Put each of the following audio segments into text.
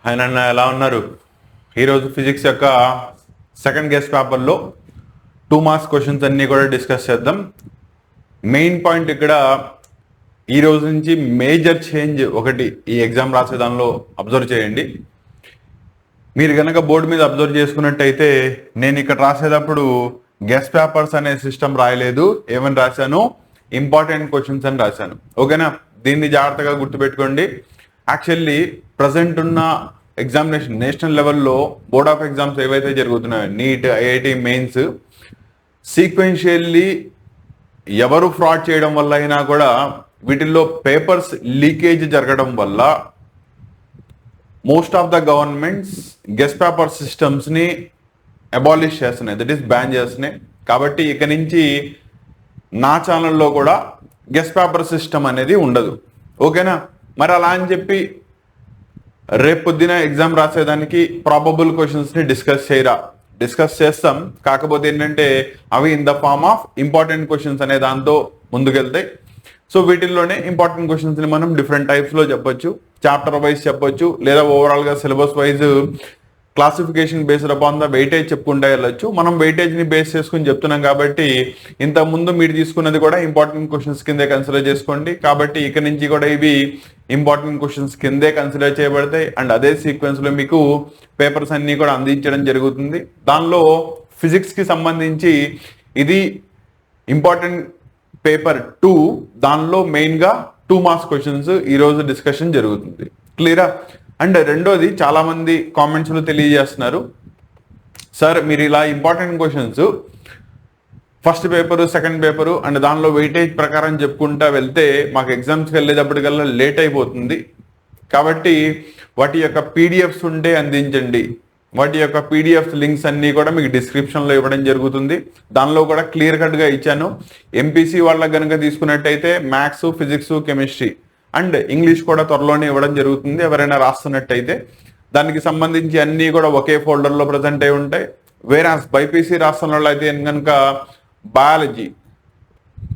ఆయన ఎలా ఉన్నారు? ఈరోజు ఫిజిక్స్ యొక్క సెకండ్ గెస్ట్ పేపర్లో 2 మార్క్స్ క్వశ్చన్స్ అన్నీ కూడా డిస్కస్ చేద్దాం. మెయిన్ పాయింట్ ఇక్కడ ఈ రోజు నుంచి మేజర్ చేంజ్ ఒకటి ఈ ఎగ్జామ్ రాసే దానిలో అబ్జర్వ్ చేయండి. మీరు కనుక బోర్డు మీద అబ్జర్వ్ చేసుకున్నట్టయితే నేను ఇక్కడ రాసేటప్పుడు గెస్ట్ పేపర్స్ అనే సిస్టమ్ రాయలేదు. ఏమని రాశాను? ఇంపార్టెంట్ క్వశ్చన్స్ అని రాశాను. ఓకేనా? దీన్ని జాగ్రత్తగా గుర్తుపెట్టుకోండి. యాక్చువల్లీ ప్రజెంట్ ఉన్న ఎగ్జామినేషన్ నేషనల్ లెవెల్లో బోర్డ్ ఆఫ్ ఎగ్జామ్స్ ఏవైతే జరుగుతున్నాయో నీట్, ఐఐటి మెయిన్స్, సీక్వెన్షియల్లీ ఎవరు ఫ్రాడ్ చేయడం వల్ల అయినా కూడా వీటిల్లో పేపర్స్ లీకేజ్ జరగడం వల్ల most of the governments guest paper సిస్టమ్స్ని అబాలిష్ చేస్తున్నాయి, దట్ ఈస్ బ్యాన్ చేస్తున్నాయి. కాబట్టి ఇక నుంచి నా ఛానల్లో కూడా గెస్ట్ పేపర్ సిస్టమ్ అనేది ఉండదు. ఓకేనా? మరి అలా అని చెప్పి రేపు పొద్దున ఎగ్జామ్ రాసేదానికి ప్రాబబుల్ క్వశ్చన్స్ని డిస్కస్ చేస్తాం. కాకపోతే ఏంటంటే అవి in the form of important questions అనే దాంతో ముందుకెళ్తాయి. సో వీటిల్లోనే ఇంపార్టెంట్ క్వశ్చన్స్ని మనం డిఫరెంట్ టైప్స్లో చెప్పొచ్చు, చాప్టర్ వైజ్ చెప్పొచ్చు, లేదా ఓవరాల్గా syllabus wise classification based upon the weightage చెప్పుకుంటే వెళ్ళొచ్చు. మనం వెయిటేజ్ని బేస్ చేసుకుని చెప్తున్నాం కాబట్టి ఇంతకుముందు మీరు తీసుకున్నది కూడా ఇంపార్టెంట్ క్వశ్చన్స్ కిందే కన్సిడర్ చేసుకోండి. కాబట్టి ఇక నుంచి కూడా ఇవి ఇంపార్టెంట్ క్వశ్చన్స్ కిందే కన్సిడర్ చేయబడతాయి. అండ్ అదే సీక్వెన్స్లో మీకు పేపర్స్ అన్నీ కూడా అందించడం జరుగుతుంది. దానిలో ఫిజిక్స్కి సంబంధించి ఇది ఇంపార్టెంట్ పేపర్ 2, దానిలో మెయిన్గా 2 మార్క్స్ క్వశ్చన్స్ ఈరోజు డిస్కషన్ జరుగుతుంది. క్లియరా? అండ్ రెండోది, చాలామంది కామెంట్స్లో తెలియజేస్తున్నారు, సార్ మీరు ఇలా important questions first paper, second paper and దానిలో వెయిటేజ్ ప్రకారం చెప్పుకుంటా వెళ్తే మాకు ఎగ్జామ్స్కి వెళ్ళేటప్పటికల్లా లేట్ అయిపోతుంది. కాబట్టి వాటి యొక్క పీడిఎఫ్స్ ఉంటే అందించండి. వాటి యొక్క పీడిఎఫ్ లింక్స్ అన్నీ కూడా మీకు డిస్క్రిప్షన్లో ఇవ్వడం జరుగుతుంది. దానిలో కూడా క్లియర్ కట్గా ఇచ్చాను. ఎంపీసీ వాళ్ళకి కనుక తీసుకున్నట్టయితే maths, physics, chemistry and English కూడా త్వరలోనే ఇవ్వడం జరుగుతుంది. ఎవరైనా రాస్తున్నట్టయితే దానికి సంబంధించి అన్నీ కూడా ఒకే ఫోల్డర్లో ప్రజెంట్ అయి ఉంటాయి. వేరే బైపీసీ రాస్తున్న వాళ్ళు అయితే కనుక బయాలజీ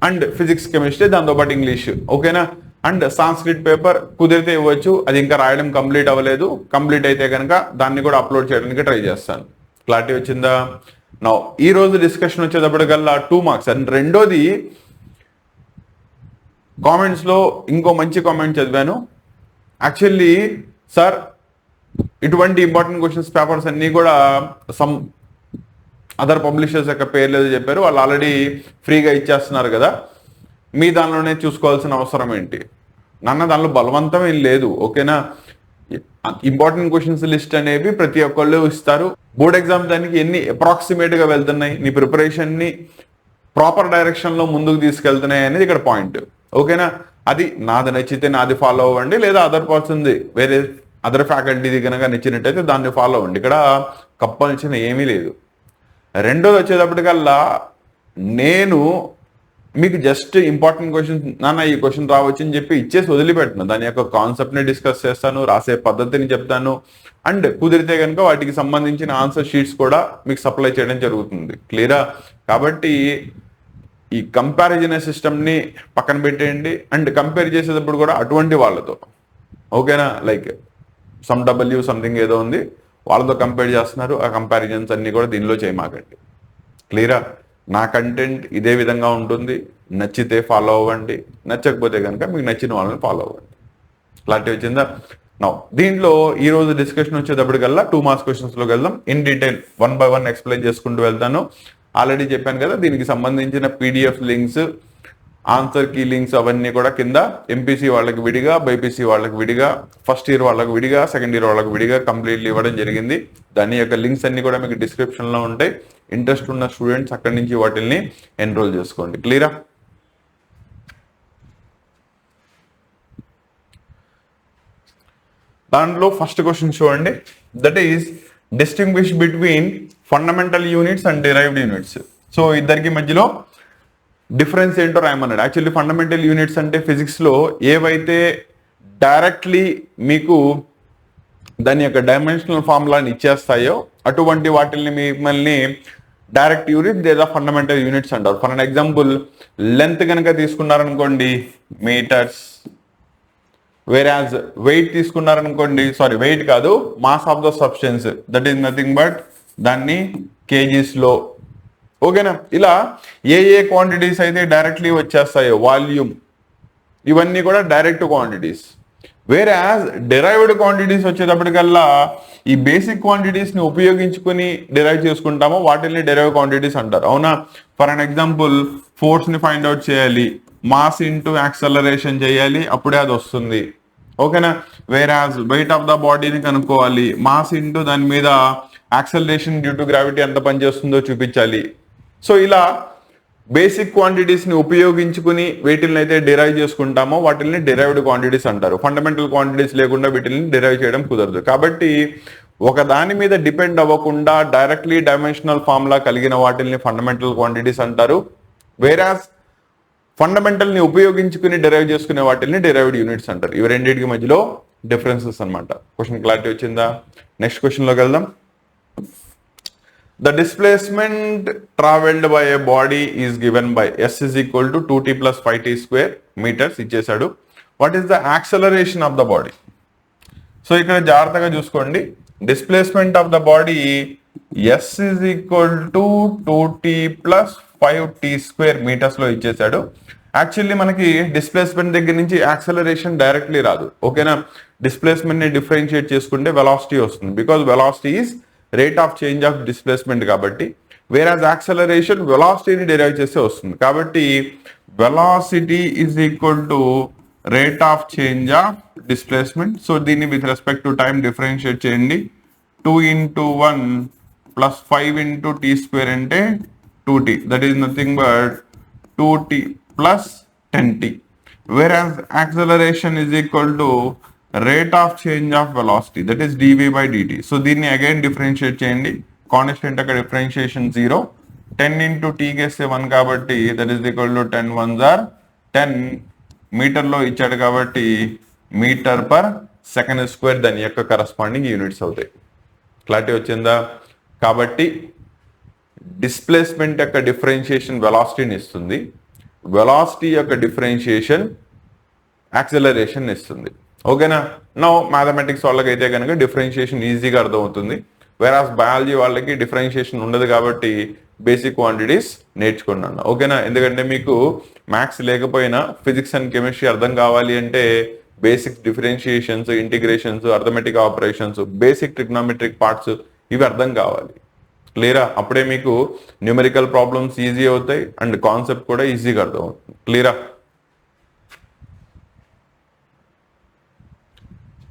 అండ్ ఫిజిక్స్, కెమిస్ట్రీ, దాంతోపాటు ఇంగ్లీష్. ఓకేనా? అండ్ సాంస్క్రిట్ పేపర్ కుదిరితే ఇవ్వచ్చు, అది ఇంకా రాయడం కంప్లీట్ అవ్వలేదు. కంప్లీట్ అయితే కనుక దాన్ని కూడా అప్లోడ్ చేయడానికి ట్రై చేస్తాను. క్లారిటీ వచ్చిందా? నా ఈ రోజు డిస్కషన్ వచ్చేటప్పటికల్లా 2 మార్క్స్. అండ్ రెండోది, కామెంట్స్లో ఇంకో మంచి కామెంట్ చదివాను. యాక్చువల్లీ సార్ ఇటువంటి ఇంపార్టెంట్ క్వశ్చన్స్ పేపర్స్ అన్నీ కూడా సమ్ అదర్ పబ్లిషర్స్ యొక్క పేర్లు ఏదో చెప్పారు, వాళ్ళు ఆల్రెడీ ఫ్రీగా ఇచ్చేస్తున్నారు కదా, మీ దానిలోనే చూసుకోవాల్సిన అవసరం ఏంటి? నాన్న దానిలో బలవంతం ఏం లేదు. ఓకేనా? ఇంపార్టెంట్ క్వశ్చన్స్ లిస్ట్ అనేవి ప్రతి ఒక్కళ్ళు ఇస్తారు. బోర్డ్ ఎగ్జామ్ దానికి ఎన్ని అప్రాక్సిమేట్గా వెళ్తున్నాయి, నీ ప్రిపరేషన్ని ప్రాపర్ డైరెక్షన్లో ముందుకు తీసుకెళ్తున్నాయి అనేది ఇక్కడ పాయింట్. ఓకేనా? అది నాది నచ్చితే నాది ఫాలో అవ్వండి, లేదా అదర్ పర్సన్ది వేరే అదర్ ఫ్యాకల్టీది కనుక నచ్చినట్టయితే దాన్ని ఫాలో అవ్వండి. ఇక్కడ కప్పాల్సిన ఏమీ లేదు. రెండోది వచ్చేటప్పటికల్లా నేను మీకు జస్ట్ ఇంపార్టెంట్ క్వశ్చన్స్, నాన్న ఈ క్వశ్చన్ రావచ్చు అని చెప్పి ఇచ్చేసి వదిలిపెట్టను. దాని యొక్క కాన్సెప్ట్ని డిస్కస్ చేస్తాను, రాసే పద్ధతిని చెప్తాను, అండ్ కుదిరితే కనుక వాటికి సంబంధించిన ఆన్సర్ షీట్స్ కూడా మీకు సప్లై చేయడం జరుగుతుంది. క్లియరా? కాబట్టి ఈ కంపారిజన్ సిస్టమ్ని పక్కన పెట్టేయండి. అండ్ కంపేర్ చేసేటప్పుడు కూడా అటువంటి వాళ్ళతో, ఓకేనా, లైక్ సమ్ డబ్ల్యూ సంథింగ్ ఏదో ఉంది, వాళ్ళతో కంపేర్ చేస్తున్నారు. ఆ కంపారిజన్స్ అన్నీ కూడా దీనిలో చేయమాకండి. క్లియరా? నా కంటెంట్ ఇదే విధంగా ఉంటుంది. నచ్చితే ఫాలో అవ్వండి, నచ్చకపోతే కనుక మీకు నచ్చిన వాళ్ళని ఫాలో అవ్వండి. క్లారిటీ వచ్చిందా? నౌ దీంట్లో ఈరోజు డిస్కషన్ వచ్చేటప్పటికల్లా 2 మార్క్స్ క్వశ్చన్స్లోకి వెళ్దాం. ఇన్ డీటెయిల్ 1 by 1 ఎక్స్ప్లెయిన్ చేసుకుంటూ వెళ్తాను. ఆల్రెడీ చెప్పాను కదా, దీనికి సంబంధించిన PDF links, answer key links అవన్నీ కూడా కింద ఎంపీసీ వాళ్ళకి విడిగా, బైపీసీ వాళ్ళకి విడిగా, ఫస్ట్ ఇయర్ వాళ్ళకి విడిగా, సెకండ్ ఇయర్ వాళ్ళకి విడిగా కంప్లీట్లీ ఇవ్వడం జరిగింది. దాని యొక్క లింక్స్ అన్ని కూడా మీకు డిస్క్రిప్షన్లో ఉంటాయి. ఇంట్రెస్ట్ ఉన్న స్టూడెంట్స్ అక్కడి నుంచి వాటిని ఎన్రోల్ చేసుకోండి. క్లియరా? దాంట్లో ఫస్ట్ క్వశ్చన్ చూడండి. That is distinguish between fundamental units and derived units. So ఇద్దరికి మధ్యలో డిఫరెన్స్ ఏంటో రాయమన్నాడు. యాక్చువల్లీ ఫండమెంటల్ యూనిట్స్ అంటే ఫిజిక్స్లో ఏవైతే డైరెక్ట్లీ మీకు దాని యొక్క డైమెన్షనల్ ఫార్ములాని ఇచ్చేస్తాయో అటువంటి వాటిని మిమ్మల్ని డైరెక్ట్ యూనిట్ లేదా ఫండమెంటల్ యూనిట్స్ అంటారు. ఫర్ అన్ ఎగ్జాంపుల్, లెంత్ కనుక తీసుకున్నారనుకోండి మీటర్స్, వేరాజ్ వెయిట్ తీసుకున్నారనుకోండి, సారీ వెయిట్ కాదు, mass of the substance, that is nothing but దాన్ని కేజీస్లో. ఓకేనా? ఇలా ఏ క్వాంటిటీస్ అయితే డైరెక్ట్లీ వచ్చేస్తాయో, వాల్యూమ్, ఇవన్నీ కూడా డైరెక్ట్ క్వాంటిటీస్. వేరాజ్ డెరైవ్డ్ క్వాంటిటీస్ వచ్చేటప్పటికల్లా ఈ బేసిక్ క్వాంటిటీస్ని ఉపయోగించుకుని డెరైవ్ చేసుకుంటామో వాటిని డెరైవ్ క్వాంటిటీస్ అంటారు. అవునా? ఫర్ అన్ ఎగ్జాంపుల్, ఫోర్స్ని ఫైండ్ అవుట్ చేయాలి, మాస్ ఇంటూ యాక్సలరేషన్ చేయాలి, అప్పుడే అది వస్తుంది. ఓకేనా? వేరాజ్ వెయిట్ ఆఫ్ ద బాడీని కనుక్కోవాలి, మాస్ ఇంటూ దాని మీద యాక్సలరేషన్ డ్యూ టు గ్రావిటీ ఎంత పనిచేస్తుందో చూపించాలి. సో ఇలా బేసిక్ క్వాంటిటీస్ని ఉపయోగించుకుని వీటిని అయితే డిరైవ్ చేసుకుంటామో వాటిని డిరైవ్డ్ క్వాంటిటీస్ అంటారు. ఫండమెంటల్ క్వాంటిటీస్ లేకుండా వీటిని డిరైవ్ చేయడం కుదరదు. కాబట్టి ఒక దాని మీద డిపెండ్ అవ్వకుండా డైరెక్ట్లీ డైమెన్షనల్ ఫార్ములా కలిగిన వాటిని ఫండమెంటల్ క్వాంటిటీస్ అంటారు. వేరాస్ ఫండమెంటల్ని ఉపయోగించుకుని డిరైవ్ చేసుకునే వాటిని డిరైవ్డ్ యూనిట్స్ అంటారు. ఇవి రెండింటికి మధ్యలో డిఫరెన్సెస్ అనమాట. క్వశ్చన్ క్లారిటీ వచ్చిందా? నెక్స్ట్ క్వశ్చన్లోకి వెళ్దాం. The displacement traveled by a body is given by S is equal to 2t plus 5t square meters ఇచ్చేసాడు. What is the acceleration of the body? So ఇక్కడ జాగ్రత్తగా చూసుకోండి. Displacement of the body S is equal to 2t plus 5t square meters లో ఇచ్చేసాడు. Actually మనకి displacement దగ్గర నుంచి acceleration directly రాదు. ఓకేనా? డిస్ప్లేస్మెంట్ ని డిఫరెన్షియేట్ చేసుకుంటే వెలాసిటీ వస్తుంది. Because velocity is rate of change of displacement కాబట్టి, వేరాజ్ యాక్సలరేషన్ వెలాసిటీని డిరైవ్ చేస్తే వస్తుంది. కాబట్టి velocity is equal to rate of change of displacement. So దీన్ని with respect to time differentiate చేయండి. 2 into 1 plus 5 into t square అంటే 2t, that is nothing but 2t plus 10t. Whereas acceleration is equal to rate of change of velocity, that is dv by dt. So దీన్ని again differentiate చేయండి. Constant అక్కడ differentiation 0. 10 into t చేస్తే 1 కాబట్టి that is equal to 10 1s are 10 మీటర్లో ఇచ్చాడు కాబట్టి metre per second square దాని యొక్క corresponding units అవుతాయి. క్లారిటీ వచ్చిందా? కాబట్టి డిస్ప్లేస్మెంట్ యొక్క డిఫరెన్షియేషన్ వెలాసిటీని ఇస్తుంది, వెలాసిటీ యొక్క డిఫరెన్షియేషన్ యాక్సలరేషన్ ఇస్తుంది. ఓకేనా? నో మ్యాథమెటిక్స్ వాళ్ళకి అయితే కనుక డిఫరెన్షియేషన్ ఈజీగా అర్థమవుతుంది. వేరాస్ బయాలజీ వాళ్ళకి డిఫరెన్షియేషన్ ఉండదు కాబట్టి బేసిక్ క్వాంటిటీస్ నేర్చుకున్నాను. ఓకేనా? ఎందుకంటే మీకు మ్యాథ్స్ లేకపోయినా ఫిజిక్స్ అండ్ కెమిస్ట్రీ అర్థం కావాలి అంటే basic differentiations, integrations, arithmetic operations, basic trigonometric parts ఇవి అర్థం కావాలి. క్లియరా? అప్పుడే మీకు న్యూమెరికల్ ప్రాబ్లమ్స్ ఈజీ అవుతాయి అండ్ కాన్సెప్ట్ కూడా ఈజీగా అర్థం అవుతుంది. క్లియరా?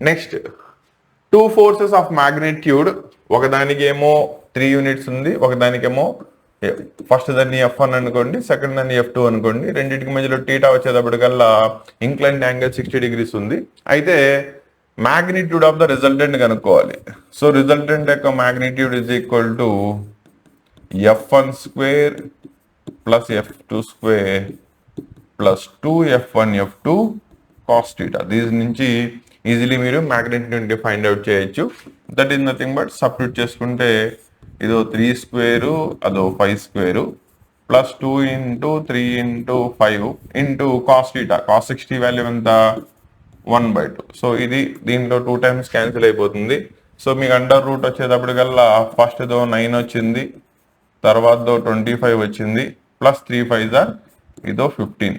నెక్స్ట్, 2 forces ఆఫ్ మ్యాగ్నిట్యూడ్, ఒకదానికేమో 3 యూనిట్స్ ఉంది, ఒకదానికేమో ఫస్ట్ దాన్ని F1 అనుకోండి, సెకండ్ దాన్ని F2 అనుకోండి. రెండింటికి మధ్యలో టీటా వచ్చేటప్పటికల్లా ఇంక్లైన్డ్ యాంగిల్ 60 degrees ఉంది. అయితే మ్యాగ్నిట్యూడ్ ఆఫ్ ద రిజల్టెంట్ కనుక్కోవాలి. సో రిజల్టెంట్ యొక్క magnitude is equal to F1 square plus F2 square plus 2F1 F2 cos theta. దీని నుంచి ఈజీలీ మీరు మ్యాగ్నిట్యూడ్ ఫైండ్ అవుట్ చేయొచ్చు. That is nothing but substitute చేసుకుంటే ఇదో 3 స్క్వేరు, అదో 5 square plus 2 into 3 into 5 into cos theta. Cos 60 value ఎంత? 1/2. So ఇది దీంట్లో 2 times క్యాన్సిల్ అయిపోతుంది. సో మీకు అండర్ రూట్ వచ్చేటప్పటికల్లా ఫస్ట్ దో 9 వచ్చింది, తర్వాత 25 వచ్చింది, ప్లస్ 3 5s are ఇదో 15.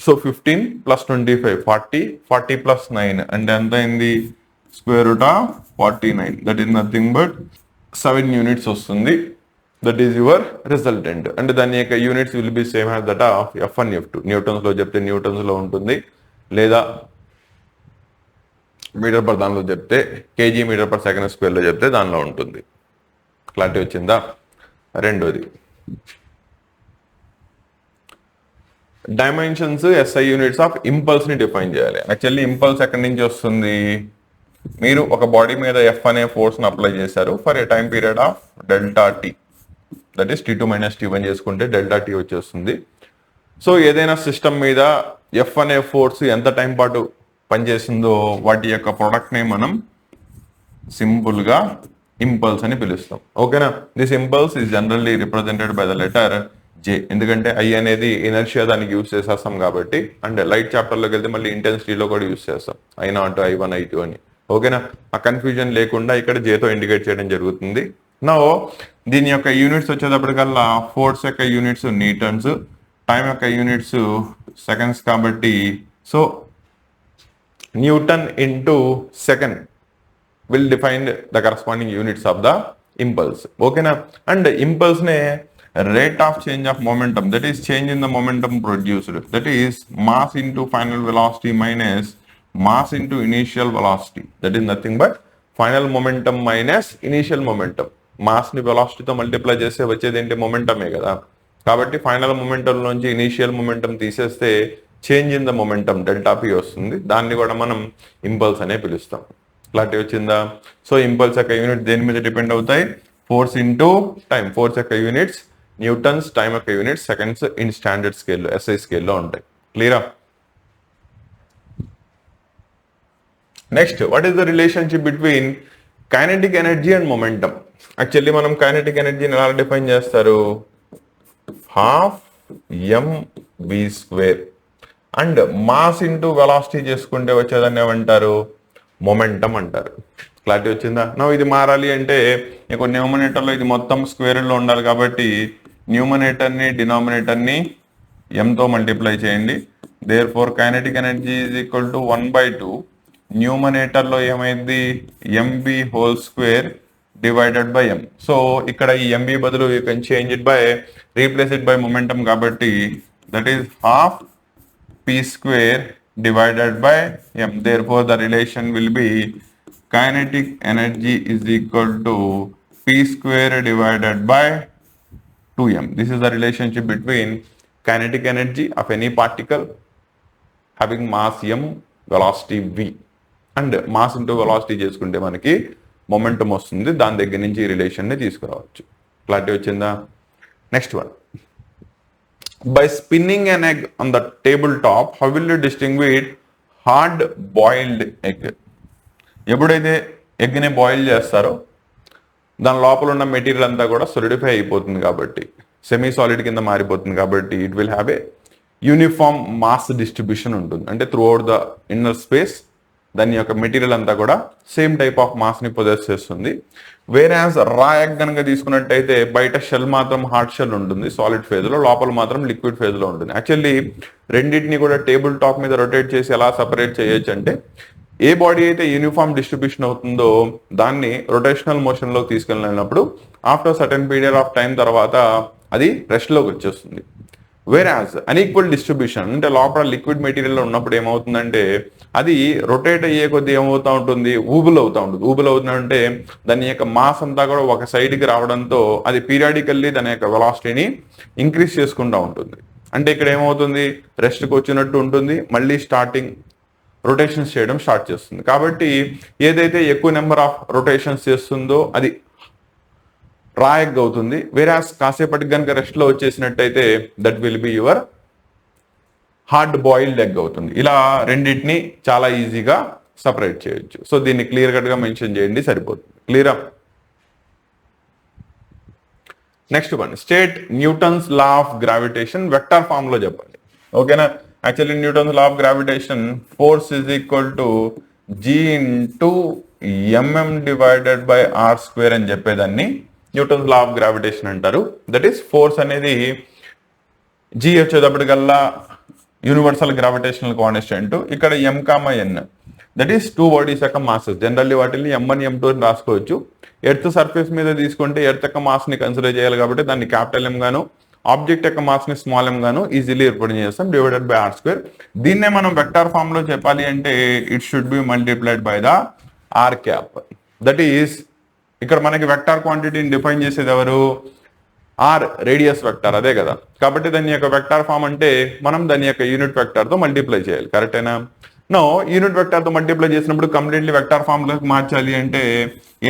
సో 15 plus 25 40, 40 plus 9 అంటే ఎంత అయింది? Square root of 49. That is nothing but 7 units వస్తుంది. That is your resultant. అంటే దాని యొక్క units will be same as that of F1 F2. Newtons లో చెప్తే న్యూటన్స్ లో ఉంటుంది, లేదా మీటర్ పర్ దానిలో చెప్తే kg metre per second square లో చెప్తే దానిలో ఉంటుంది. క్లారిటీ వచ్చిందా? రెండోది, dimensions SI units of impulse ని డిఫైన్ చేయాలి. యాక్చువల్లీ ఇంపల్స్ ఎక్కడి నుంచి వస్తుంది? మీరు ఒక బాడీ మీద F అనే ఫోర్స్ ని అప్లై చేశారు for a time period of delta T, that is T2 - T1 చేసుకుంటే డెల్టా టీ వచ్చేస్తుంది. సో ఏదైనా సిస్టమ్ మీద F అనే ఫోర్స్ ఎంత టైం పాటు పనిచేసిందో వాటి యొక్క ప్రొడక్ట్ ని మనం సింపుల్ గా ఇంపల్స్ అని పిలుస్తాం. ఓకేనా? This impulse is generally represented by the letter J, ఎందుకంటే ఐ అనేది ఇనర్షియా దానికి యూస్ చేసేస్తాం కాబట్టి, అంటే లైట్ చాప్టర్లోకి వెళ్తే మళ్ళీ ఇంటెన్సిటీలో కూడా యూస్ చేస్తాం I0 I1 I2 అని. ఓకేనా, ఆ కన్ఫ్యూజన్ లేకుండా ఇక్కడ జేతో ఇండికేట్ చేయడం జరుగుతుంది. నా దీని యొక్క యూనిట్స్ వచ్చేటప్పటికల్లా ఫోర్స్ యొక్క యూనిట్స్ న్యూటన్స్, టైం యొక్క యూనిట్స్ సెకండ్స్ కాబట్టి so Newton into second will define the corresponding units of the impulse. ఓకేనా, అండ్ ఇంపల్స్ నే rate of change of momentum, that is change in the momentum produced, that is mass into final velocity minus mass into initial velocity, that is nothing but final momentum minus initial momentum. Mass ని వెలాసిటీతో multiply చేస్తే వచ్చేది ఏంటి, మొమెంటమే కదా. కాబట్టి final momentum నుంచి initial momentum తీసేస్తే change in the momentum delta P వస్తుంది. దాన్ని కూడా మనం ఇంపల్స్ అనే పిలుస్తాం. క్లారిటీ వచ్చిందా? సో ఇంపల్స్ యొక్క యూనిట్ దేని మీద డిపెండ్ అవుతాయి, ఫోర్స్ ఇంటూ టైం. ఫోర్స్ యొక్క యూనిట్స్ న్యూటన్స్, టైం యొక్క యూనిట్స్ సెకండ్స్ ఇన్ స్టాండర్డ్ స్కేల్లో SI స్కేల్లో ఉంటాయి. క్లియరా? Next, what is the relationship between kinetic energy and momentum? Actually మనం కైనెటిక్ ఎనర్జీని ఎలా డిఫైన్ చేస్తారు, ½ mv² and mass into velocity చేసుకుంటే వచ్చేదాన్ని ఏమంటారు, మొమెంటం అంటారు. క్లారిటీ వచ్చిందా? నా ఇది మారాలి అంటే ఇంకో న్యూమరేటర్లో ఇది మొత్తం స్క్వేర్లో ఉండాలి కాబట్టి న్యూమరేటర్ని డినామినేటర్ని ఎంతో మల్టిప్లై చేయండి. Therefore kinetic energy is equal to 1/2. న్యూమరేటర్లో ఏమైంది, mv² divided by m. So ఇక్కడ ఈ mv బదులు you can change it by, replace it by momentum కాబట్టి that is ½ p² divided by m. Therefore the relation will be kinetic energy is equal to p² divided by 2m. This is the relationship between kinetic energy of any particle having mass m, velocity v, and mass into velocity చేసుకుంటే మనకి momentum వస్తుంది. దాని దగ్గర నుంచి ఈ relation ని తీసుకురావచ్చు. Clarity వచ్చిందా? Next one, by spinning an egg on the tabletop, how will you distinguish hard boiled egg? ఎప్పుడైతే ఎగ్ని బాయిల్ చేస్తారో దాని లోపల ఉన్న మెటీరియల్ అంతా కూడా సొలిడిఫై అయిపోతుంది కాబట్టి, సెమీ సాలిడ్ కింద మారిపోతుంది కాబట్టి it will have a uniform mass distribution ఉంటుంది. అంటే through out the inner space దాని యొక్క మెటీరియల్ అంతా కూడా సేమ్ టైప్ ఆఫ్ మాస్ని పొజెస్ చేస్తుంది. వేరాజ్ రా ఎగ్ కనుక తీసుకున్నట్టయితే బయట షెల్ మాత్రం హార్డ్ షెల్ ఉంటుంది సాలిడ్ ఫేజ్లో, లోపల మాత్రం లిక్విడ్ ఫేజ్లో ఉంటుంది. యాక్చువల్లీ రెండింటిని కూడా టేబుల్ టాప్ మీద రొటేట్ చేసి ఎలా సపరేట్ చేయొచ్చు అంటే, ఏ బాడీ అయితే యూనిఫామ్ డిస్ట్రిబ్యూషన్ అవుతుందో దాన్ని రొటేషనల్ మోషన్లోకి తీసుకెళ్ళినప్పుడు after certain period of time తర్వాత అది రెస్ట్లోకి వచ్చేస్తుంది. వేరాజ్ అన్ఈక్వల్ డిస్ట్రిబ్యూషన్ అంటే లోపల లిక్విడ్ మెటీరియల్ ఉన్నప్పుడు ఏమవుతుందంటే అది రొటేట్ అయ్యే కొద్దీ ఏమవుతూ ఉంటుంది, ఊబుల్ అవుతూ ఉంటుంది. ఊబుల్ అవుతుందంటే దాని యొక్క మాస్ అంతా కూడా ఒక సైడ్కి రావడంతో అది పీరియాడికల్లీ దాని యొక్క వెలాసిటీని ఇంక్రీజ్ చేసుకుంటూ ఉంటుంది. అంటే ఇక్కడ ఏమవుతుంది, రెస్ట్కి వచ్చినట్టు ఉంటుంది, మళ్ళీ స్టార్టింగ్ రొటేషన్స్ చేయడం స్టార్ట్ చేస్తుంది. కాబట్టి ఏదైతే ఎక్కువ నెంబర్ ఆఫ్ రొటేషన్స్ చేస్తుందో అది రా ఎగ్ అవుతుంది. వేరాస్ కాసేపటికి కనుక రెస్ట్లో వచ్చేసినట్టయితే that will be your hard boiled egg అవుతుంది. ఇలా రెండింటిని చాలా ఈజీగా సపరేట్ చేయొచ్చు. సో దీన్ని క్లియర్ కట్గా మెన్షన్ చేయండి, సరిపోతుంది. క్లియరా? Next one, state Newton's law of gravitation vector form లో చెప్పండి. ఓకేనా? Actually Newton's law of gravitation force is equal to g into mm divided by r² అని చెప్పేదాన్ని న్యూటన్స్ లా ఆఫ్ గ్రావిటేషన్ అంటారు. దట్ ఈస్ ఫోర్స్ అనేది g వచ్చేటప్పటికల్లా universal gravitational constant, ఇక్కడ m, n that is two bodies యొక్క masses. Generally వాటిని m1 m2 అని రాసుకోవచ్చు. ఎర్త్ సర్ఫేస్ మీద తీసుకుంటే ఎర్త్ యొక్క మాస్ ని కన్సిడర్ చేయాలి కాబట్టి దాన్ని క్యాపిటల్ M గాను, ఆబ్జెక్ట్ యొక్క మాస్ ని స్మాల్ m గాను ఈజీలీ రిప్రజెంట్ చేస్తాం, డివైడెడ్ బై r². దీన్నే మనం వెక్టార్ ఫామ్ లో చెప్పాలి అంటే it should be multiplied by the r². That is ఇక్కడ మనకి వెక్టార్ క్వాంటిటీని డిఫైన్ చేసేది ఎవరు, ఆర్ రేడియస్ వెక్టార్, అదే కదా. కాబట్టి దాని యొక్క వెక్టార్ ఫామ్ అంటే మనం దాని యొక్క యూనిట్ వెక్టార్ తో మల్టిప్లై చేయాలి. కరెక్టేనా? నో, యూనిట్ వెక్టార్ తో మల్టిప్లై చేసినప్పుడు కంప్లీట్లీ వెక్టార్ ఫామ్ లోకి మార్చాలి అంటే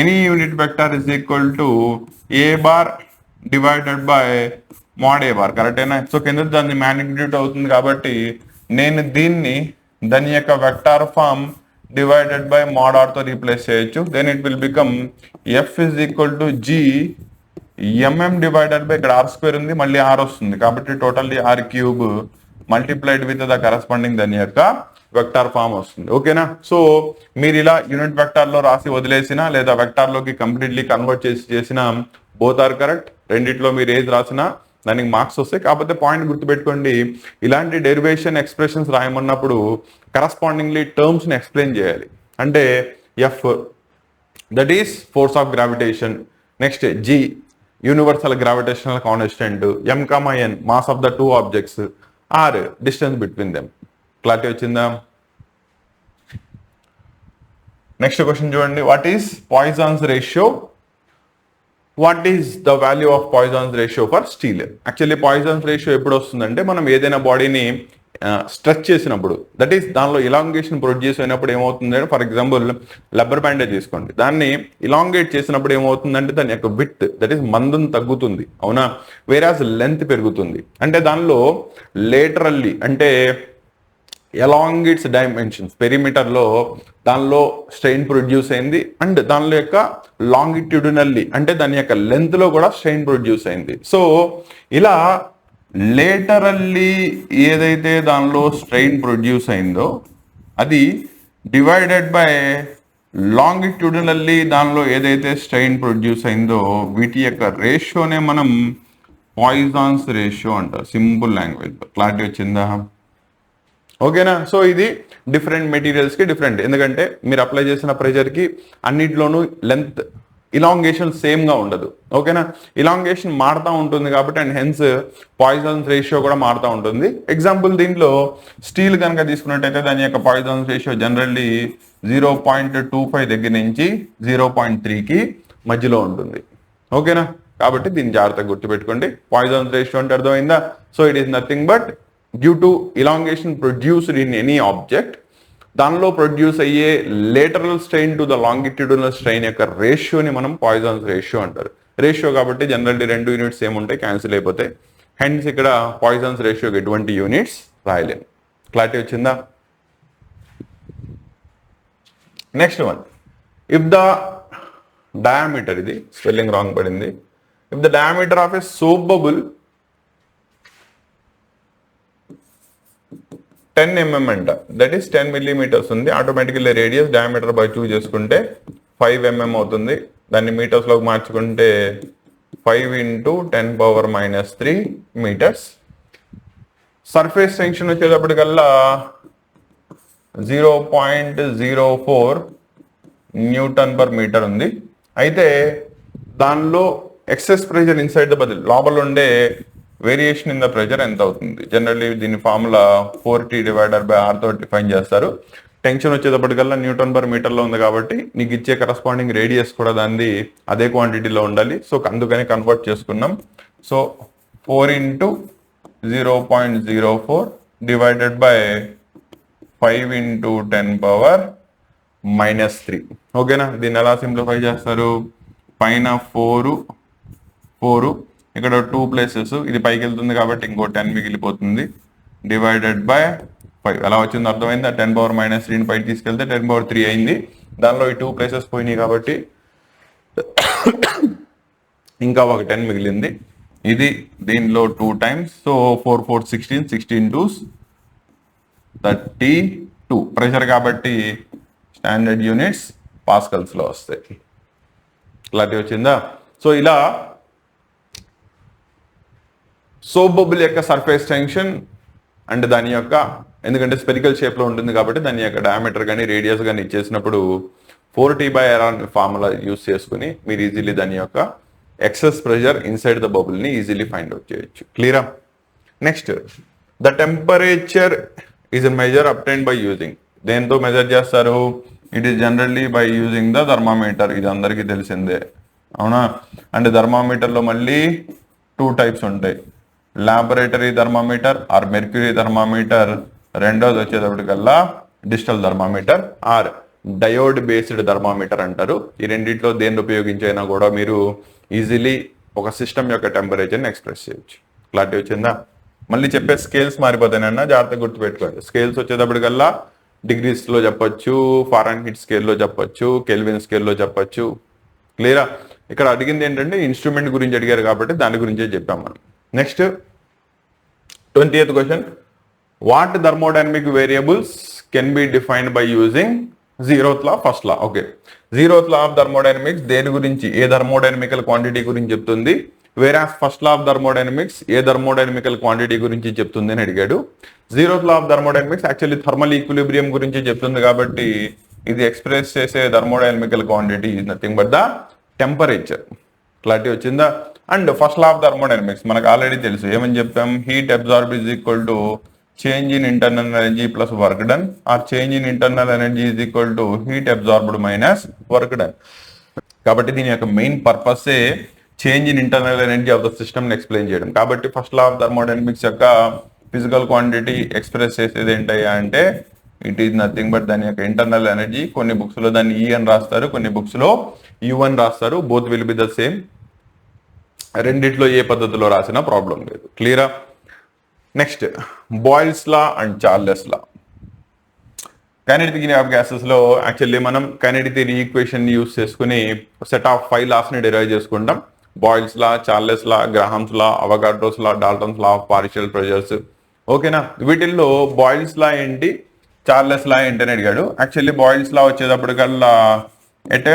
any unit vector is equal to a bar divided by mod a bar. కరెక్టేనా? సో కింద దాన్ని మ్యాగ్నిట్యూడ్ అవుతుంది కాబట్టి నేను దీన్ని దాని యొక్క vector form divided by mod r తో రీప్లేస్ చేయొచ్చు. Then it will become f is equal to g m m divided by ఇక్కడ ఆర్ స్క్వేర్ ఉంది, మళ్ళీ ఆర్ వస్తుంది కాబట్టి totally are cube multiplied with the corresponding దాని యొక్క వెక్టార్ ఫామ్ వస్తుంది. ఓకేనా? సో మీరు ఇలా యూనిట్ వెక్టార్ లో రాసి వదిలేసినా లేదా వెక్టార్ లోకి కంప్లీట్లీ కన్వర్ట్ చేసిన బోత్ ఆర్ కరెక్ట్. రెండిట్లో మీరు ఏది రాసినా దానికి మార్క్స్ వస్తాయి. కాకపోతే పాయింట్ గుర్తుపెట్టుకోండి, ఇలాంటి డెరివేషన్ ఎక్స్ప్రెషన్స్ రాయమన్నప్పుడు కరస్పాండింగ్లీ టర్మ్స్ ని ఎక్స్ప్లెయిన్ చేయాలి. అంటే F that is force of gravitation, next G universal gravitational constant, m comma n mass of the two objects, r distance between them. Clarity వచ్చిందా? Next question చూడండి, what is Poisson's ratio? What is the value of Poisson's ratio for steel? Actually Poisson's ratio ఎప్పుడు వస్తుందంటే మనం ఏదైనా బాడీని stretch చేసినప్పుడు, that is దానిలో ఇలాంగేషన్ produce అయినప్పుడు ఏమవుతుందంటే, ఫర్ ఎగ్జాంపుల్ రబ్బర్ బ్యాండేజ్ తీసుకోండి, దాన్ని ఇలాంగేట్ చేసినప్పుడు ఏమవుతుందంటే దాని యొక్క విడ్త్ దట్ ఈస్ మందం తగ్గుతుంది, అవునా? వేరాజ్ లెంత్ పెరుగుతుంది. అంటే దానిలో లేటరల్లీ అంటే అలాంగ్ ఇట్స్ డైమెన్షన్స్ పెరిమీటర్ లో దానిలో స్ట్రెయిన్ ప్రొడ్యూస్ అయింది, అండ్ దానిలో యొక్క లాంగిట్యూడినల్లీ అంటే దాని యొక్క లెంత్ లో కూడా స్ట్రెయిన్ ప్రొడ్యూస్ అయింది. సో ఇలా లేటరల్లీ ఏదైతే దానిలో స్ట్రెయిన్ ప్రొడ్యూస్ అయిందో అది డివైడెడ్ బై లాంగిట్యూడినల్లీ దానిలో ఏదైతే స్ట్రెయిన్ ప్రొడ్యూస్ అయిందో వీటి యొక్క రేషియోనే మనం పాయిజన్స్ రేషియో అంటారు సింపుల్ లాంగ్వేజ్. క్లారిటీ వచ్చిందా? ఓకేనా? సో ఇది డిఫరెంట్ మెటీరియల్స్ కి డిఫరెంట్, ఎందుకంటే మీరు అప్లై చేసిన ప్రెషర్ కి అన్నిట్లోనూ లెంత్ ఇలాంగేషన్ సేమ్ గా ఉండదు. ఓకేనా? ఇలాంగేషన్ మారుతూ ఉంటుంది కాబట్టి అండ్ హెన్స్ పాయిజన్స్ రేషియో కూడా మారుతూ ఉంటుంది. ఎగ్జాంపుల్ దీంట్లో స్టీల్ కనుక తీసుకున్నట్టయితే దాని యొక్క పాయిజన్స్ రేషియో జనరల్లీ 0.25 దగ్గర నుంచి 0.3కి మధ్యలో ఉంటుంది. ఓకేనా? కాబట్టి దీన్ని జాగ్రత్తగా గుర్తుపెట్టుకోండి. పాయిజన్స్ రేషియో అంటే అర్థమైందా? So it is nothing but due to elongation produced in any object, దానిలో ప్రొడ్యూస్ అయ్యే lateral strain to the longitudinal strain యొక్క రేషియోని మనం పాయిజన్స్ రేషియో అంటారు. రేషియో కాబట్టి జనరల్లీ 2 యూనిట్స్ ఏముంటాయి, క్యాన్సిల్ అయిపోతాయి. హెన్స్ ఇక్కడ పాయిజన్స్ రేషియోకి ఎటువంటి యూనిట్స్ రాయలేము. క్లారిటీ వచ్చిందా? Next one, if the diameter, ఇది స్పెల్లింగ్ రాంగ్ పడింది, if the diameter of a soap bubble 10 mm అంట, దట్ ఈస్ 10 millimeters ఉంది. ఆటోమేటికల్లీ రేడియస్ డయామీటర్ బై 2 చేసుకుంటే 5 mm అవుతుంది. దాన్ని మీటర్స్ లోకి మార్చుకుంటే 5 × 10⁻³ మీటర్స్. సర్ఫేస్ టెన్షన్ వచ్చేటప్పటికల్లా 0.04 Nm/m ఉంది. అయితే దానిలో excess pressure inside the bubble, లోపల ఉండే వేరియేషన్ ఇన్ ద ప్రెషర్ ఎంత అవుతుంది? జనరల్లీ దీని ఫార్ములా 4T/R తో డిఫైన్ చేస్తారు. టెన్షన్ వచ్చేటప్పటికల్లా Nm/m లో ఉంది కాబట్టి నీకు ఇచ్చే కరస్పాండింగ్ రేడియస్ కూడా దాన్ని అదే క్వాంటిటీలో ఉండాలి. సో అందుకని కన్వర్ట్ చేసుకున్నాం. సో 4 × 0.04 డివైడెడ్ బై 5 × 10⁻³ ఓకేనా? దీన్ని ఎలా సింప్లిఫై చేస్తారు? పైన 4 ఇక్కడ 2 ప్లేసెస్, ఇది పైకి వెళ్తుంది కాబట్టి ఇంకో 10 మిగిలిపోతుంది, డివైడెడ్ బై 5. ఎలా వచ్చింది అర్థమైందా? 10⁻³ పైకి తీసుకెళ్తే 10⁻³ అయింది. దానిలో ఈ 2 ప్లేసెస్ పోయినాయి కాబట్టి ఇంకా ఒక 10 మిగిలింది. ఇది దీనిలో 2 times, సో 4 4 16, 16 2s 32. ప్రెషర్ కాబట్టి స్టాండర్డ్ యూనిట్స్ పాస్కల్స్ లో వస్తాయి. క్లారిటీ వచ్చిందా? సో ఇలా సోప్ బబుల్ యొక్క సర్ఫేస్ టెన్షన్ అండ్ దాని యొక్క, ఎందుకంటే స్పెరికల్ షేప్ లో ఉంటుంది కాబట్టి దాని యొక్క డయామీటర్ కానీ రేడియస్ కానీ ఇచ్చేసినప్పుడు 4T/R ఫార్ములా యూస్ చేసుకుని మీరు ఈజీలీ దాని యొక్క excess pressure inside the bubble ని ఈజీలీ ఫైండ్ అవుట్ చేయొచ్చు. క్లియరా? Next, the temperature is a measure obtained by using. దేంతో మెజర్ చేస్తారు? It is generally by using the thermometer. ఇది అందరికీ తెలిసిందే, అవునా? అండ్ థర్మామీటర్ లో మళ్ళీ 2 types ఉంటాయి, laboratory thermometer or mercury thermometer. రెండోది వచ్చేటప్పటికల్లా digital thermometer or diode based thermometer అంటారు. ఈ రెండిట్లో దేన్ని ఉపయోగించైనా కూడా మీరు ఈజీలీ ఒక సిస్టమ్ యొక్క టెంపరేచర్ని ఎక్స్ప్రెస్ చేయొచ్చు. క్లారిటీ వచ్చిందా? మళ్ళీ చెప్పే స్కేల్స్ మారిపోతానన్నా జాగ్రత్తగా గుర్తుపెట్టుకోండి. స్కేల్స్ వచ్చేటప్పటికల్లా డిగ్రీస్లో చెప్పొచ్చు, ఫారెన్హీట్ స్కేల్లో చెప్పొచ్చు, కెల్విన్ స్కేల్లో చెప్పొచ్చు. క్లియరా? ఇక్కడ అడిగింది ఏంటంటే ఇన్స్ట్రుమెంట్ గురించి అడిగారు కాబట్టి దాని గురించే చెప్పాం మనం. Next 20th question, what thermodynamic variables can be defined by using 0th law, 1st law. Okay, 0th law of thermodynamics దేని గురించి, ఏ థర్మోడైనమికల్ క్వాంటిటీ గురించి చెప్తుంది, whereas 1st law of thermodynamics ఏ థర్మోడైనమికల్ క్వాంటిటీ గురించి చెప్తుంది అని అడిగాడు. 0th law of thermodynamics actually thermal equilibrium గురించి చెప్తుంది కాబట్టి ఇది ఎక్స్ప్రెస్ చేసే thermodynamical quantity is nothing but the temperature. Clarity వచ్చిందా? And 1st law of thermodynamics మనకు ఆల్రెడీ తెలుసు, ఏమని చెప్పాం, heat absorb is equal to change in internal energy plus work done, or change in internal energy is equal to heat absorbed minus work done. కాబట్టి దీని యొక్క main పర్పసే change in internal energy of the system explain చేయడం. కాబట్టి 1st law of thermodynamics యొక్క physical quantity express చేసేది ఏంటయ్యా అంటే ఇట్ ఈజ్ నథింగ్ బట్ దాని యొక్క ఇంటర్నల్ ఎనర్జీ. కొన్ని బుక్స్ లో దాన్ని ఈ అని రాస్తారు, కొన్ని బుక్స్ లో యు అని రాస్తారు. Both will be the same. రెండిట్లో ఏ పద్ధతిలో రాసినా ప్రాబ్లం లేదు. క్లియరా? Next Boyle's law and Charles law. Kinetic theory of gases లో యాక్చువల్లీ మనం కైనెటిక్ థియరీ ఈక్వేషన్ యూస్ చేసుకుని సెట్ ఆఫ్ 5 laws ని డిరైవ్ చేసుకుంటాం. Boyle's law, Charles law, Graham's law, Avogadro's law, Dalton's law of partial pressures. ఓకేనా? వీటిల్లో boils లా ఏంటి, Charles లా ఏంటి అని అడిగాడు. యాక్చువల్లీ బాయిల్స్ లా వచ్చేటప్పటికల్లా ఎట్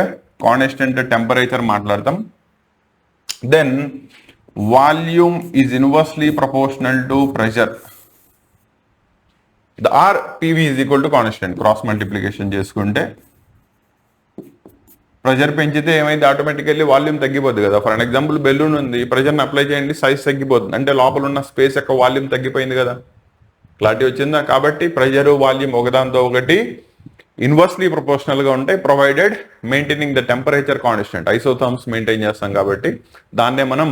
కాన్స్టెంట్ టెంపరేచర్ మాట్లాడతాం. Then volume is inversely proportional to pressure. The or PV is equal to constant. Cross multiplication చేసుకుంటే pressure పెంచితే ఏమైంది, ఆటోమేటికల్లీ వాల్యూమ్ తగ్గిపోద్ది కదా. ఫర్ ఎగ్జాంపుల్ బెలూన్ ఉంది, ప్రెషర్ని అప్లై చేయండి, సైజ్ తగ్గిపోతుంది, అంటే లోపల ఉన్న స్పేస్ యొక్క వాల్యూమ్ తగ్గిపోయింది కదా. క్లారిటీ వచ్చిందా? కాబట్టి ప్రెషర్ వాల్యూమ్ ఒకదాంతో ఒకటి ఇన్వర్స్లీ ప్రపోర్షనల్ గా ఉంటాయి, provided maintaining the temperature constant. Isotherms maintain చేస్తాం కాబట్టి దాన్నే మనం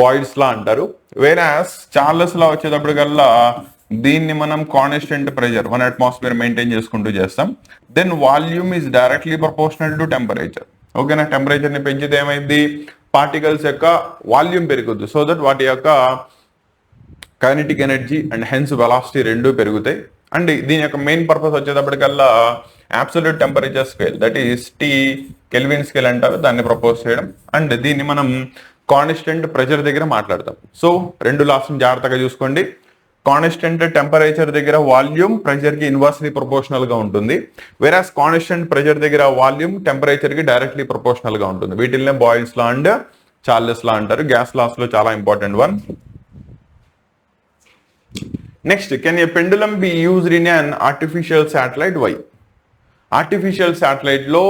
బాయిల్స్ లా అంటారు. వేరాస్ చార్లెస్ లా వచ్చేటప్పటికల్లా దీన్ని మనం కాన్స్టెంట్ ప్రెషర్ 1 atmosphere మెయింటైన్ చేసుకుంటూ చేస్తాం. Then volume is directly proportional to temperature. ఓకేనా? టెంపరేచర్ ని పెంచితే ఏమైంది, పార్టికల్స్ యొక్క వాల్యూమ్ పెరుగుద్ది. సో దట్ వాటి యొక్క kinetic energy and hence velocity రెండు పెరుగుతాయి. అండ్ దీని యొక్క మెయిన్ పర్పస్ వచ్చేటప్పటికల్లా absolute temperature scale, that is T Kelvin scale అంటారు, దాన్ని ప్రపోజ్ చేయడం. అండ్ దీన్ని మనం కాన్స్టెంట్ ప్రెషర్ దగ్గర మాట్లాడతాం. సో 2 laws జాగ్రత్తగా చూసుకోండి. కాన్స్టెంట్ టెంపరేచర్ దగ్గర వాల్యూమ్ ప్రెషర్ కి ఇన్వర్స్లీ ప్రపోర్షనల్ గా ఉంటుంది, వేరాస్ కాన్స్టెంట్ ప్రెషర్ దగ్గర వాల్యూమ్ టెంపరేచర్ కి డైరెక్ట్లీ ప్రపోర్షనల్ గా ఉంటుంది. వీటిల్నే Boyle's law and Charles law అంటారు. గ్యాస్ లాస్ లో చాలా important one. Next, can a pendulum be used in an artificial satellite? Why? Artificial satellite లో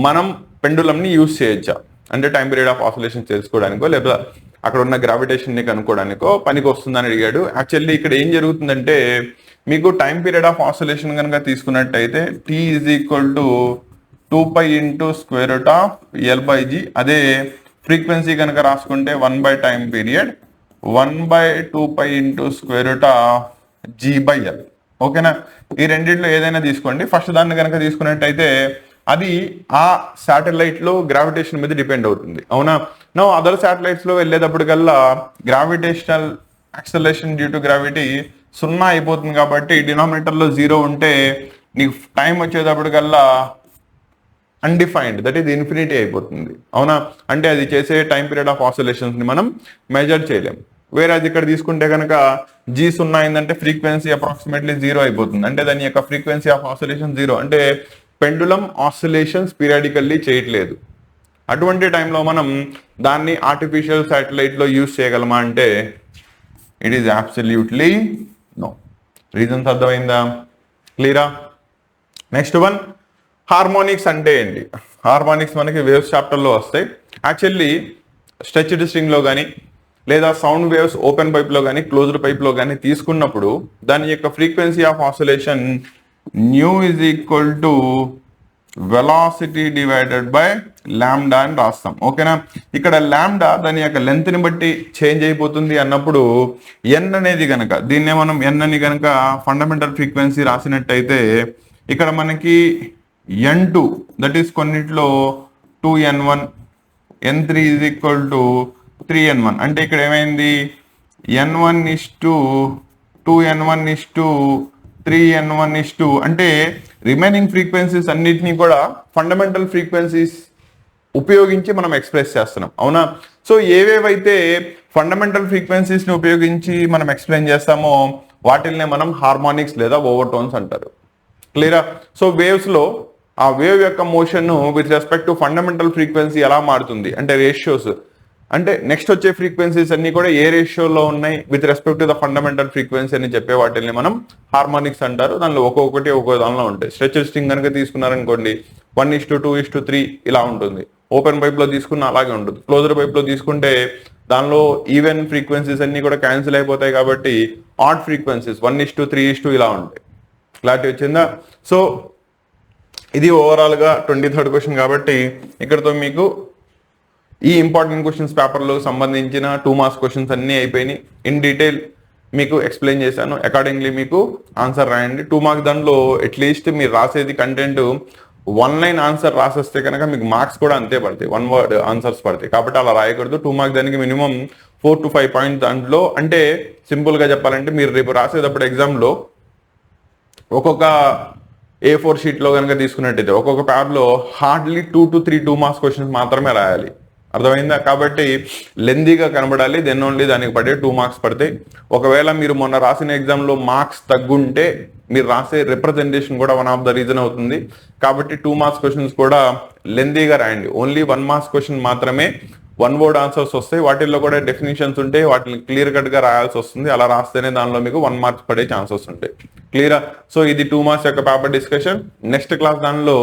మనం పెండులం ని యూజ్ చేయొచ్చా అంటే టైం పీరియడ్ ఆఫ్ ఆసిలేషన్ తెలుసుకోవడానికో లేదా అక్కడ ఉన్న గ్రావిటేషన్ ని కనుక్కోవడానికో పనికి వస్తుందని అడిగాడు. యాక్చువల్లీ ఇక్కడ ఏం జరుగుతుందంటే మీకు టైం పీరియడ్ ఆఫ్ ఆసిలేషన్ కనుక తీసుకున్నట్టయితే T is equal to 2π into square root of L/G. అదే ఫ్రీక్వెన్సీ కనుక రాసుకుంటే 1 time period 1/2π into square root of G/L. ఓకేనా? ఈ రెండింటిలో ఏదైనా తీసుకోండి. ఫస్ట్ దాన్ని కనుక తీసుకున్నట్టయితే అది ఆ శాటిలైట్ లో గ్రావిటేషన్ మీద డిపెండ్ అవుతుంది. అవునా? నో అదర్ శాటిలైట్స్ లో వెళ్ళేటప్పటికల్లా gravitational acceleration due to gravity 0 అయిపోతుంది. కాబట్టి డినామినేటర్ లో 0 ఉంటే నీకు టైం వచ్చేటప్పటికల్లా అన్డిఫైన్డ్, దట్ ఈస్ ఇన్ఫినిటీ అయిపోతుంది. అవునా? అంటే అది చేసే టైం పీరియడ్ ఆఫ్ ఆసిలేషన్స్ ని మనం మెజర్ చేయలేం. వేరే అది ఇక్కడ తీసుకుంటే కనుక G 0 అయిందంటే ఫ్రీక్వెన్సీ అప్రాక్సిమేట్లీ 0 అయిపోతుంది, అంటే దాని యొక్క ఫ్రీక్వెన్సీ ఆఫ్ ఆసిలేషన్ 0, అంటే పెండులం ఆసిలేషన్స్ పీరియాడికల్లీ చేయట్లేదు. అటువంటి టైంలో మనం దాన్ని ఆర్టిఫిషియల్ శాటిలైట్ లో యూజ్ చేయగలమా అంటే it is absolutely no. Reasons అర్థమైందా? క్లియరా? నెక్స్ట్ వన్, హార్మోనిక్స్ అంటే ఏంటి? హార్మోనిక్స్ మనకి వేవ్స్ చాప్టర్లో వస్తాయి. యాక్చువల్లీ స్ట్రెచ్డ్ స్ట్రింగ్ లో కానీ లేదా సౌండ్ వేవ్స్ ఓపెన్ పైప్ లో కానీ క్లోజ్డ్ పైప్ లో కానీ తీసుకున్నప్పుడు దాని యొక్క frequency of oscillation new is equal to velocity divided by lambda అని రాస్తాం. ఓకేనా? ఇక్కడ లాంబ్డా దాని యొక్క లెంత్ ని బట్టి చేంజ్ అయిపోతుంది అన్నప్పుడు ఎన్ అనేది కనుక దీన్నే మనం ఎన్ అని కనుక ఫండమెంటల్ ఫ్రీక్వెన్సీ రాసినట్టయితే ఇక్కడ మనకి N2 దట్ ఈస్ కొన్నిట్లో 2N1, N3 is equal to 3N1. అంటే ఇక్కడ ఏమైంది, N1 is to 2N1 is to 3N1 is to, అంటే రిమైనింగ్ ఫ్రీక్వెన్సీస్ అన్నిటినీ కూడా ఫండమెంటల్ ఫ్రీక్వెన్సీస్ ఉపయోగించి మనం ఎక్స్ప్రెస్ చేస్తున్నాం, అవునా? సో ఏవేవైతే ఫండమెంటల్ ఫ్రీక్వెన్సీస్ని ఉపయోగించి మనం ఎక్స్ప్లెయిన్ చేస్తామో వాటిల్నే మనం హార్మోనిక్స్ లేదా ఓవర్టోన్స్ అంటారు. క్లియరా? సో వేవ్స్లో ఆ వేవ్ యొక్క motion with respect to fundamental frequency ఎలా మారుతుంది అంటే రేషియోస్, అంటే నెక్స్ట్ వచ్చే ఫ్రీక్వెన్సీస్ అన్ని కూడా ఏ రేషియోలో ఉన్నాయి with respect to the fundamental frequency అని చెప్పే వాటిని మనం హార్మోనిక్స్ అంటారు. దానిలో ఒక్కొక్కటి ఒక్కో దానిలో ఉంటాయి. స్ట్రెచర్ స్ట్రింగ్ కనుక తీసుకున్నారనుకోండి 1:2:3 ఇలా ఉంటుంది. ఓపెన్ పైప్ లో తీసుకున్న అలాగే ఉంటుంది. క్లోజర్ పైప్ లో తీసుకుంటే దానిలో ఈవెన్ ఫ్రీక్వెన్సీస్ అన్ని కూడా క్యాన్సిల్ అయిపోతాయి కాబట్టి ఆడ్ ఫ్రీక్వెన్సీస్ 1:3 ఇలా ఉంటాయి. క్లారిటీ వచ్చిందా? సో ఇది ఓవరాల్ గా 23rd క్వశ్చన్ కాబట్టి ఇక్కడతో మీకు ఈ ఇంపార్టెంట్ క్వశ్చన్స్ పేపర్లో సంబంధించిన 2 మార్క్స్ క్వశ్చన్స్ అన్నీ అయిపోయినాయి. ఇన్ డీటెయిల్ మీకు ఎక్స్ప్లెయిన్ చేశాను. అకార్డింగ్లీ మీకు ఆన్సర్ రాయండి. 2 మార్క్స్ దానిలో అట్లీస్ట్ మీరు రాసేది కంటెంట్ 1 లైన్ ఆన్సర్ రాసేస్తే కనుక మీకు మార్క్స్ కూడా అంతే పడతాయి, 1 వర్డ్ ఆన్సర్స్ పడతాయి. కాబట్టి అలా రాయకూడదు. 2 మార్క్స్ దానికి మినిమం 4 to 5 పాయింట్స్ దాంట్లో. అంటే సింపుల్గా చెప్పాలంటే మీరు రేపు రాసేటప్పుడు ఎగ్జామ్లో ఒక్కొక్క A4 షీట్లో కనుక తీసుకున్నట్టయితే ఒక్కొక్క Pablo hardly 2 to 3 2 marks questions మాత్రమే రాయాలి. అర్థమైందా? కాబట్టి లెందీగా కనబడాలి. దెన్ ఓన్లీ దానికి పడే 2 మార్క్స్ పడతాయి. ఒకవేళ మీరు మొన్న రాసిన ఎగ్జామ్లో మార్క్స్ తగ్గుంటే మీరు రాసే రిప్రజెంటేషన్ కూడా వన్ ఆఫ్ ద రీజన్ అవుతుంది. కాబట్టి 2 మార్క్స్ క్వశ్చన్స్ కూడా లెందీగా రాయండి. ఓన్లీ 1 మార్క్స్ క్వశ్చన్ మాత్రమే 1 వర్డ్ ఆన్సర్స్ వస్తాయి. వాటిల్లో కూడా డెఫినేషన్స్ ఉంటాయి. వాటిని క్లియర్ కట్ గా రాయాల్సి వస్తుంది. అలా రాస్తేనే దానిలో మీకు 1 మార్క్స్ పడే ఛాన్సెస్ ఉంటాయి. క్లియరా? సో ఇది 2 మార్క్స్ యొక్క పేపర్ డిస్కషన్. నెక్స్ట్ క్లాస్ దానిలో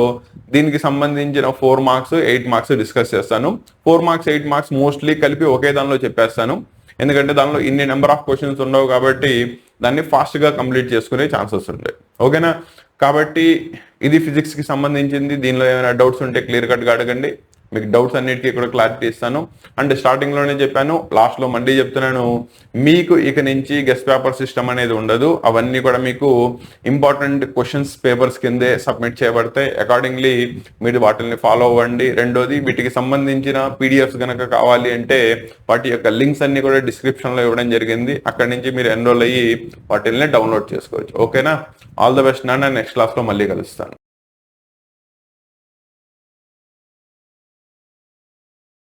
దీనికి సంబంధించిన 4 మార్క్స్ 8 మార్క్స్ డిస్కస్ చేస్తాను. 4 మార్క్స్ 8 మార్క్స్ మోస్ట్లీ కలిపి ఒకే దానిలో చెప్పేస్తాను. ఎందుకంటే దానిలో ఇన్ని నెంబర్ ఆఫ్ క్వశ్చన్స్ ఉండవు కాబట్టి దాన్ని ఫాస్ట్ గా కంప్లీట్ చేసుకునే ఛాన్సెస్ ఉంటాయి. ఓకేనా? కాబట్టి ఇది ఫిజిక్స్ కి సంబంధించింది. దీనిలో ఏమైనా డౌట్స్ ఉంటే క్లియర్ కట్ గా అడగండి. మీకు డౌట్స్ అన్నిటికీ కూడా క్లారిటీ ఇస్తాను. అండ్ స్టార్టింగ్లోనే చెప్పాను, లాస్ట్లో మళ్ళీ చెప్తున్నాను, మీకు ఇక నుంచి గెస్ట్ పేపర్ సిస్టమ్ అనేది ఉండదు. అవన్నీ కూడా మీకు ఇంపార్టెంట్ క్వశ్చన్స్ పేపర్స్ కిందే సబ్మిట్ చేయబడతాయి. అకార్డింగ్లీ మీరు వాటిని ఫాలో అవ్వండి. రెండోది, వీటికి సంబంధించిన పీడిఎఫ్స్ కనుక కావాలి అంటే వాటి యొక్క లింక్స్ అన్ని కూడా డిస్క్రిప్షన్లో ఇవ్వడం జరిగింది. అక్కడి నుంచి మీరు ఎన్రోల్ అయ్యి వాటిని డౌన్లోడ్ చేసుకోవచ్చు. ఓకేనా? ఆల్ ద బెస్ట్ నాన్న. నెక్స్ట్ క్లాస్లో మళ్ళీ కలుస్తాను.